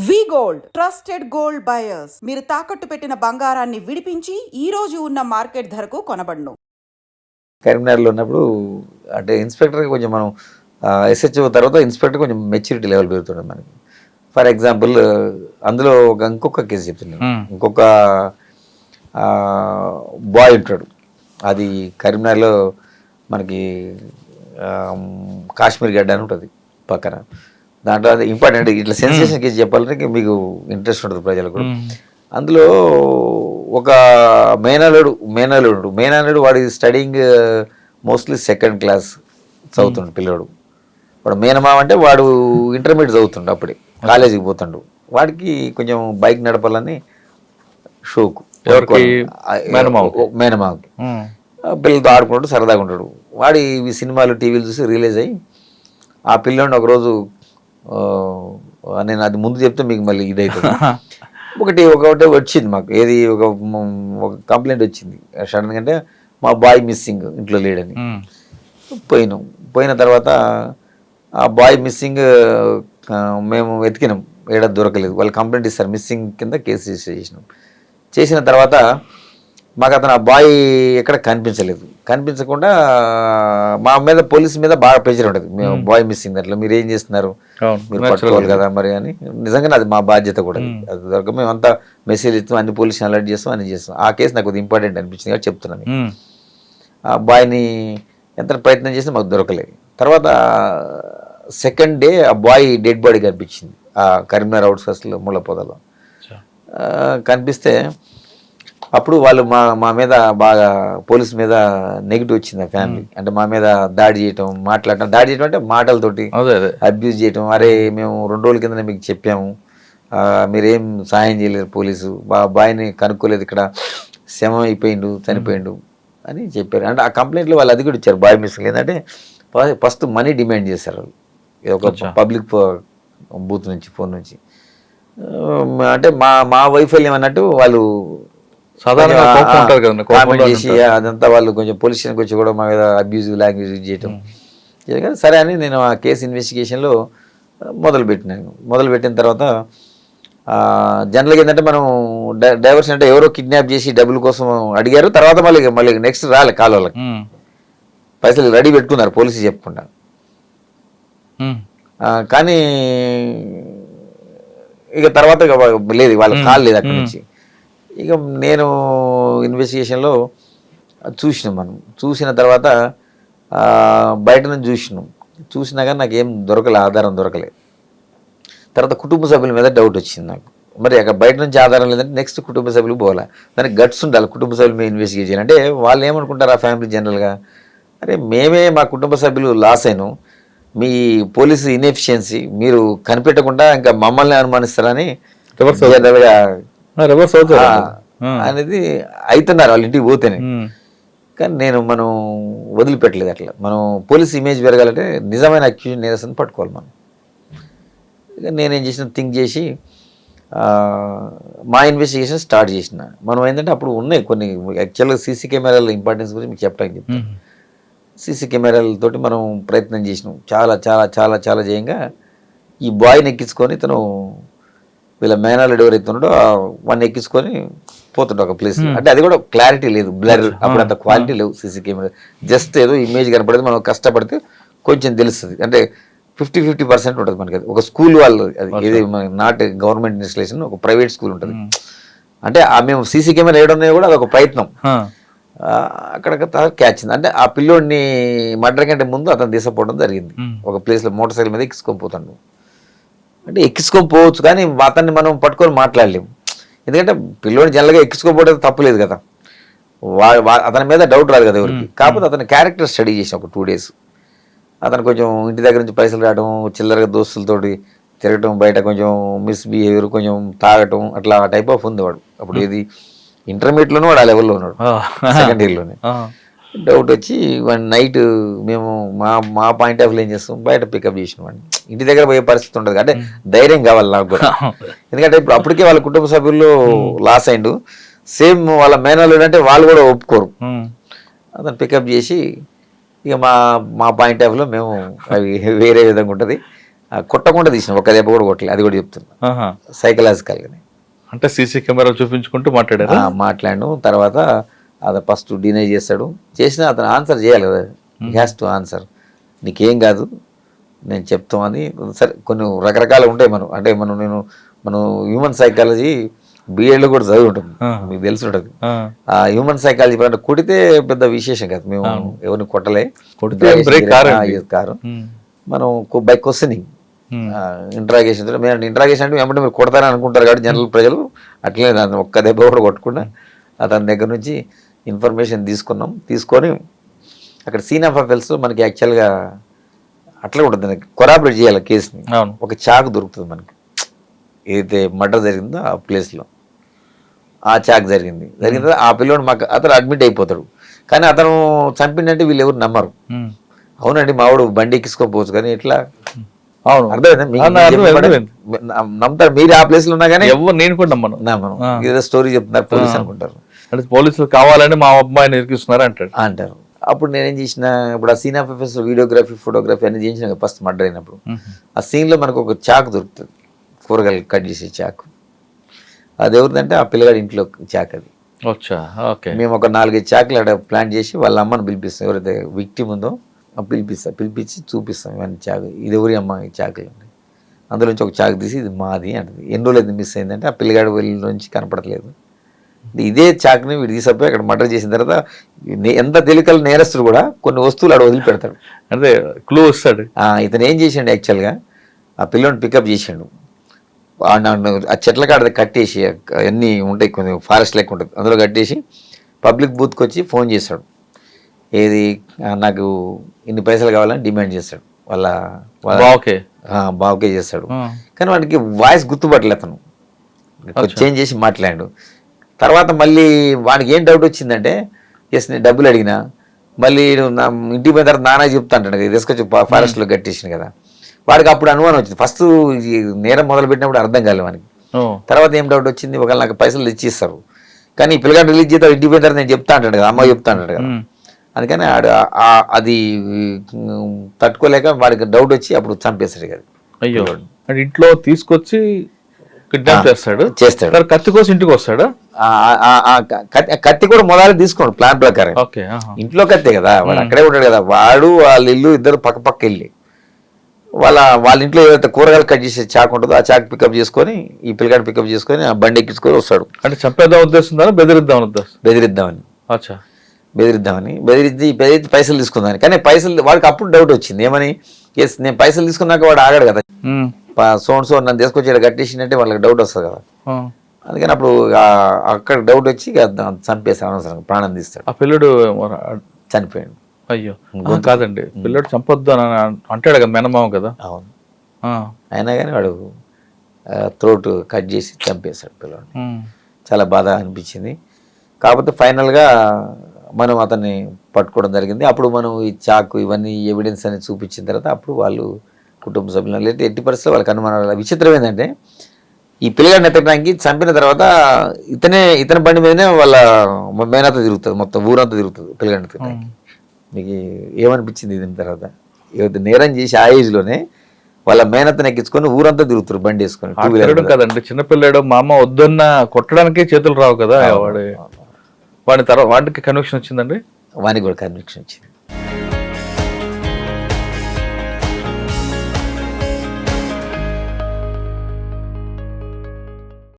వి gold trusted gold buyers. మీరు తాకట్టు పెట్టిన బంగారాన్ని విడిపించి ఈ రోజు ఉన్న మార్కెట్ ధరకు కొనబడును. కరీంనగర్లో ఉన్నప్పుడు అంటే ఇన్స్పెక్టర్కి కొంచెం మనం ఎస్హెచ్ఓ తర్వాత ఇన్స్పెక్టర్ కొంచెం మెచ్యూరిటీ లెవెల్ పెరుగుతుంది మనకి. ఫర్ ఎగ్జాంపుల్ అందులో ఇంకొక కేసు చెప్తున్నాను. ఇంకొక బాయ్ ఉంటాడు, అది కరీంనగర్లో మనకి కాశ్మీర్ గడ్డ అని ఉంటుంది పక్కన. దాంట్లో అది ఇంపార్టెంట్, ఇట్లా సెన్సేషన్ కేసు చెప్పాలంటే మీకు ఇంట్రెస్ట్ ఉంటుంది ప్రజలకు. అందులో ఒక మేనల్లుడు వాడి స్టడీయింగ్ మోస్ట్లీ సెకండ్ క్లాస్ చదువుతుండు పిల్లడు. వాడు మేనమావ అంటే వాడు ఇంటర్మీడియట్ చదువుతుండు, అప్పుడే కాలేజీకి పోతుండు. వాడికి కొంచెం బైక్ నడపాలని షోకు, మేనమావకి. పిల్లలతో ఆడుకుంటాడు, సరదాగా ఉంటాడు. వాడి ఈ సినిమాలు టీవీలు చూసి రిలీజ్ అయ్యి ఆ పిల్లోడిని ఒకరోజు, నేను అది ముందు చెప్తే మీకు మళ్ళీ ఇదవుతుంది. ఒకటి వచ్చింది మాకు, ఏది ఒక కంప్లైంట్ వచ్చింది సడన్గా. అంటే మా బాయ్ మిస్సింగ్, ఇంట్లో లేడని. పోయిన తర్వాత ఆ బాయ్ మిస్సింగ్ మేము వెతికినాం, ఏడా దొరకలేదు. వాళ్ళు కంప్లైంట్ ఇస్తారు, మిస్సింగ్ కింద కేసు రిజిస్టర్ చేసిన తర్వాత మాకు అతను ఆ బాయ్ ఎక్కడ కనిపించకుండా మా మీద పోలీసు మీద బాగా ప్రెషర్ ఉంటుంది. మేము బాయ్ మిస్సింగ్ అట్లా మీరు ఏం చేస్తున్నారు, మీరు పట్టుకోవాలి కదా మరి అని. నిజంగానే అది మా బాధ్యత కూడా. అది దొరక మేము అంతా మెసేజ్ ఇస్తాం, అన్ని పోలీసుని అలర్ట్ చేస్తాం, అన్ని చేస్తాం. ఆ కేసు నాకు ఇంపార్టెంట్ అనిపించింది కాబట్టి చెప్తున్నాను. ఆ బాయ్ని ఎంత ప్రయత్నం చేస్తే మాకు దొరకలేదు. తర్వాత సెకండ్ డే ఆ బాయ్ డెడ్ బాడీ కనిపించింది ఆ కరీంనగర్ అవుట్స్కట్స్లో ముళ్ళపొదలో. కనిపిస్తే అప్పుడు వాళ్ళు మా మీద బాగా పోలీసు మీద నెగిటివ్ వచ్చింది ఆ ఫ్యామిలీ. అంటే మా మీద దాడి చేయటం అంటే మాటలతోటి అబ్యూజ్ చేయటం. అరే మేము 2 రోజుల కింద మీకు చెప్పాము, మీరేం సహాయం చేయలేరు, పోలీసు బాయ్ని కనుక్కోలేదు, ఇక్కడ శవం అయిపోయిండు, చనిపోయిండు అని చెప్పారు. అంటే ఆ కంప్లైంట్లో వాళ్ళు అది కూడా ఇచ్చారు, బాయ్ మిస్సింగ్. ఏంటంటే ఫస్ట్ మనీ డిమాండ్ చేశారు వాళ్ళు, ఒక పబ్లిక్ బూత్ నుంచి, ఫోన్ నుంచి. అంటే మా వైఫల్యం అన్నట్టు వాళ్ళు కామెంట్ చేసి అదంతా వాళ్ళు కొంచెం పోలీస్ స్టేషన్కి వచ్చి కూడా మా మీద అబ్యూజివ్ లాంగ్వేజ్ యూజ్ చేయటం. సరే అని నేను ఆ కేసు ఇన్వెస్టిగేషన్లో మొదలుపెట్టిన తర్వాత జనరల్గా ఏంటంటే మనం డైవర్షన్ అంటే ఎవరో కిడ్నాప్ చేసి డబ్బుల కోసం అడిగారు. తర్వాత మళ్ళీ నెక్స్ట్ రాలే కాల్ వాళ్ళకి, పైసలు రెడీ పెట్టుకున్నారు పోలీసు చెప్పకుండా. కానీ ఇక తర్వాత లేదు, వాళ్ళకి కాల్ లేదు అక్కడి నుంచి. ఇక నేను ఇన్వెస్టిగేషన్లో చూసిన తర్వాత బయట నుంచి చూసినా కానీ నాకు ఏం ఆధారం దొరకలేదు. తర్వాత కుటుంబ సభ్యుల మీద డౌట్ వచ్చింది నాకు. మరి అక్కడ బయట నుంచి ఆధారం లేదంటే నెక్స్ట్ కుటుంబ సభ్యులకు పోవాలి, దానికి గట్స్ ఉండాలి కుటుంబ సభ్యుల మీద ఇన్వెస్టిగేట్ చేయాలి. అంటే వాళ్ళు ఏమనుకుంటారు ఆ ఫ్యామిలీ జనరల్గా, అరే మేమే మా కుటుంబ సభ్యులు లాస్ అయినాం, మీ పోలీసు ఇన్ఎఫిషియన్సీ, మీరు కనిపెట్టకుండా ఇంకా మమ్మల్ని అనుమానిస్తారని అనేది అవుతున్నారు వాళ్ళు ఇంటికి పోతేనే. కానీ మనం వదిలిపెట్టలేదు. అట్లా మనం పోలీస్ ఇమేజ్ పెరగాలంటే నిజమైన అక్యూజన్ నేరస్తుని పట్టుకోవాలి మనం. నేనేం థింక్ చేసి మా ఇన్వెస్టిగేషన్ స్టార్ట్ చేసిన. మనం ఏంటంటే అప్పుడు ఉన్నాయి కొన్ని యాక్చువల్గా సీసీ కెమెరాల ఇంపార్టెన్స్ గురించి మీకు చెప్పడానికి చెప్తాను. సీసీ కెమెరాలతోటి మనం ప్రయత్నం చేసినాం, చాలా చాలా చాలా చాలా చేయంగా ఈ బాయ్ని ఎక్కించుకొని తను వీళ్ళ మేనల్లుడు ఎవరైతే ఉన్నాడో వాడిని ఎక్కించుకొని పోతుండే ఒక ప్లేస్. అంటే అది కూడా క్లారిటీ లేదు, బ్లర్, అప్పుడు అంత క్వాలిటీ లేవు సీసీ కెమెరా. జస్ట్ ఏదో ఇమేజ్ కనపడేది, మనం కష్టపడితే కొంచెం తెలుస్తుంది. అంటే 50-50% ఉంటుంది మనకి. అది ఒక స్కూల్ వాళ్ళు, అది ఏది నాట్ గవర్నమెంట్ ఇన్స్టిట్యూషన్, ఒక ప్రైవేట్ స్కూల్ ఉంటుంది. అంటే మేము సీసీ కెమెరా వేయడం కూడా అదొక ప్రయత్నం. అక్కడ క్యాచ్ ఉంది. అంటే ఆ పిల్లోడిని మర్డర్ కంటే ముందు అతను తీసుకుపోవడం జరిగింది. ఒక ప్లేస్లో మోటార్ సైకిల్ మీద ఎక్కించుకొని పోతాడు. అంటే ఎక్కించుకొని పోవచ్చు కానీ అతన్ని మనం పట్టుకొని మాట్లాడలేము. ఎందుకంటే పిల్లోడిని జనరల్గా ఎక్కించుకోకపోవడం తప్పులేదు కదా, అతని మీద డౌట్ రాదు కదా ఎవరికి. కాకపోతే అతని క్యారెక్టర్ స్టడీ చేసాం ఒక 2 days. అతను కొంచెం ఇంటి దగ్గర నుంచి పైసలు రావడం, చిల్లరగా దోస్తులతోటి తిరగటం, బయట కొంచెం మిస్బిహేవియర్, కొంచెం తాగటం, అట్లా టైప్ ఆఫ్ ఉంది వాడు. అప్పుడు ఏది ఇంటర్మీడియట్లోనే వాడు ఆ లెవెల్లో ఉన్నాడు, సెకండ్ ఇయర్లోనే. డౌట్ వచ్చి వాడిని నైట్ మేము మా పాయింట్ ఆఫ్ వ్యూ ఏం చేస్తాం, బయట పికప్ చేసిన వాడిని. ఇంటి దగ్గర పోయే పరిస్థితి ఉంటుంది, అంటే ధైర్యం కావాలి నాకు కూడా. ఎందుకంటే ఇప్పుడు అప్పటికే వాళ్ళ కుటుంబ సభ్యుల్లో లాస్ అయిండు, సేమ్ వాళ్ళ మేనల్లుడు అంటే వాళ్ళు కూడా ఒప్పుకోరు. అతను పికప్ చేసి ఇక మా పాయింట్ ఆఫ్ వ్యూలో మేము అవి వేరే విధంగా ఉంటుంది. కొట్టకుండా తీసిన ఒక దెబ్బ కూడా కొట్టలేదు, అది కూడా చెప్తున్నా. ఆహా. సైకలాజికల్గానే అంటే సీసీ కెమెరాలు చూపించుకుంటూ మాట్లాడారా? మాట్లాడు. తర్వాత అది ఫస్ట్ డినై చేస్తాడు, చేసినా అతను ఆన్సర్ చేయాలి కదా, హ్యాస్ టు ఆన్సర్. నీకేం కాదు నేను చెప్తామని. సరే కొన్ని రకరకాలు ఉంటాయి. మనం హ్యూమన్ సైకాలజీ బిఎడ్లో కూడా చదివి ఉంటుంది, మీకు తెలిసి ఉంటుంది. ఆ హ్యూమన్ సైకాలజీ అంటే కొడితే పెద్ద విశేషం కాదు, మేము ఎవరిని కొట్టలే, కారు మనం బై క్వశ్చనింగ్ ఇంట్రాగేషన్. ఇంట్రాగేషన్ అంటే వెంబడి మీరు కొడతారని అనుకుంటారు కాబట్టి జనరల్ ప్రజలు అట్లే ఒక్క దెబ్బ కూడా కొట్టకుండా అతని దగ్గర నుంచి ఇన్ఫర్మేషన్ తీసుకొని అక్కడ సీన్ ఆఫ్ అఫెన్స్ మనకి యాక్చువల్గా అట్లా ఉంటుంది, కొరాబరేట్ చేయాలి కేసుని. ఒక చాకు దొరుకుతుంది మనకి, ఏదైతే మర్డర్ జరిగిందో ఆ ప్లేస్లో ఆ చాకు జరిగింది. ఆ పిల్లోడు మాకు అతను అడ్మిట్ అయిపోతాడు, కానీ అతను చంపిందంటే వీళ్ళు ఎవరు నమ్మరు. అవునండి మావాడు బండి ఎక్కించుకోకపోవచ్చు, కానీ ఎట్లా అర్థమైంది నమ్ముతారు. మీరు ఆ ప్లేస్ లో ఉన్నా కానీ నేను కూడా నమ్మను, ఏదో స్టోరీ చెప్తున్నారు పోలీస్ అనుకుంటారు, అంటే పోలీసులు కావాలని మా అబ్బాయిని ఇరికిస్తున్నారు అంటారు. అప్పుడు నేనేం చేసిన, ఇప్పుడు ఆ scene of offence videography photography అన్ని చేసిన ఫస్ట్ మర్డర్ అయినప్పుడు ఆ సీన్ లో మనకు ఒక చాకు దొరుకుతుంది, కూరగాయలు కట్ చేసే చాకు. అది ఎవరిదంటే ఆ పిల్లగాడి ఇంట్లో చాకు. అది మేము ఒక 4-5 చాకులు అక్కడ ప్లాన్ చేసి వాళ్ళ అమ్మని పిలిపిస్తాం, ఎవరైతే విక్టిమ్ ఉందో పిలిపించి చూపిస్తాం ఇవన్నీ చాకు, ఇది ఎవరి అమ్మ ఈ చాకులు అండి. అందులోంచి ఒక చాకు తీసి ఇది మాది అంటది. ఎన్ని రోజులు అయితే మిస్ అయిందంటే ఆ పిల్లగాడి వెళ్ళి నుంచి కనపడట్లేదు. ఇదే చాకుని వీడు తీసుకుపోయి అక్కడ మర్డర్ చేసిన తర్వాత ఎంత తేలికల నేరస్తుడు కూడా కొన్ని వస్తువులు అక్కడ వదిలిపెడతాడు, అంటే క్లూ వస్తాడు. ఇతను ఏం చేసిండు యాక్చువల్గా ఆ పిల్లని పికప్ చేసిండు, ఆ చెట్ల కాడ కట్టేసి అన్నీ ఉంటాయి, కొన్ని ఫారెస్ట్ లెక్క ఉంటుంది, అందులో కట్టేసి పబ్లిక్ బూత్కి వచ్చి ఫోన్ చేశాడు. ఏది నాకు ఇన్ని పైసలు కావాలని డిమాండ్ చేస్తాడు, వాళ్ళ బావకే చేస్తాడు. కానీ వాడికి వాయిస్ గుర్తుపట్టలే, అతను చేంజ్ చేసి మాట్లాడాడు. తర్వాత మళ్ళీ వాడికి ఏం డౌట్ వచ్చిందంటే, ఎస్ నేను డబ్బులు అడిగినా, మళ్ళీ నా ఇంటికి పోయిన తర్వాత నాన్న చెప్తా అంటాడు కదా, తీసుకొచ్చి ఫారెస్ట్లో కట్టేసింది కదా. వాడికి అప్పుడు అనుమానం వచ్చింది. ఫస్ట్ నేరం మొదలు పెట్టినప్పుడు అర్థం కాలేదు వానికి. తర్వాత ఏం డౌట్ వచ్చింది, ఒకవేళ నాకు పైసలు ఇచ్చిస్తారు, కానీ ఈ పిల్లగాడు రిలీజ్ చేద్దాం ఇంటికి పోయిన తర్వాత నేను చెప్తా అంటాడు కదా, అమ్మ చెప్తా అంటాడు కదా. అందుకని అది తట్టుకోలేక వాడికి డౌట్ వచ్చి అప్పుడు చంపేస్తాడు కదా. అయ్యో, ఇంట్లో తీసుకొచ్చి కిడ్నాప్ చేస్తాడు. కత్తి కోసం ఇంటికి వస్తాడు. కత్తి కూడా మొదలు తీసుకోండి ప్లాన్ ప్రకారం. ఇంట్లో కత్తే కదా, వాడు అక్కడే ఉంటాడు కదా. వాడు వాళ్ళ ఇల్లు ఇద్దరు పక్క వెళ్ళి వాళ్ళ ఇంట్లో ఏదైతే కూరగాయలు కట్ చేసే చాకు ఉంటుందో ఆ చాకు పికప్ చేసుకొని ఈ పిల్లగాడు పికప్ చేసుకొని ఆ బండి ఎక్కించుకొని వస్తాడు. అంటే చంపేద్దాం ఉద్దేశం, బెదిరిద్దామని బెదిరించి పైసలు తీసుకుందామని. కానీ పైసలు వాడికి అప్పుడు డౌట్ వచ్చింది, ఏమని, ఎస్ నేను పైసలు తీసుకున్నాక వాడు ఆగాడు కదా, సో నన్ను తీసుకొచ్చి కట్టేసినట్టే వాళ్ళకి డౌట్ వస్తుంది కదా. అందుకని అప్పుడు అక్కడ డౌట్ వచ్చి చంపేస్తాను, అనవసరంగా ప్రాణం తీస్తాడు. ఆ పిల్లడు చనిపోయాడు. అయ్యో కాదండి, పిల్లడు చంపొద్దు అని అంటాడు కదా మేనమామ కదా. అవును, అయినా కానీ వాడు థ్రోట్ కట్ చేసి చంపేశాడు పిల్లడు. చాలా బాధ అనిపించింది. కాకపోతే ఫైనల్గా మనం అతన్ని పట్టుకోవడం జరిగింది. అప్పుడు మనం ఈ చాకు ఇవన్నీ ఎవిడెన్స్ అనేది చూపించిన తర్వాత అప్పుడు వాళ్ళు కుటుంబ సభ్యులు లేదా ఎట్టి పరిస్థితుల్లో వాళ్ళకి అనుమానాలు. విచిత్రం ఏంటంటే ఈ పిల్లగాడిని ఎత్తడానికి చంపిన తర్వాత ఇతని బండి మీదనే వాళ్ళ మేనత తిరుగుతుంది, మొత్తం ఊరంతా తిరుగుతుంది పిల్లగాడిని ఎత్తడానికి. మీకు ఏమనిపించింది దీని తర్వాత? నేరం చేసి ఆ ఏజ్లోనే వాళ్ళ మేనత్తని ఎక్కించుకొని ఊరంతా తిరుగుతారు బండి వేసుకొని. కదండి చిన్నపిల్లాడు, మా అమ్మ వద్దన్న కొట్టడానికి చేతులు రావు కదా. వాడి తర్వాత వాడికి కన్విక్షన్ వచ్చిందండి. వానికి కూడా కన్విక్షన్ వచ్చింది.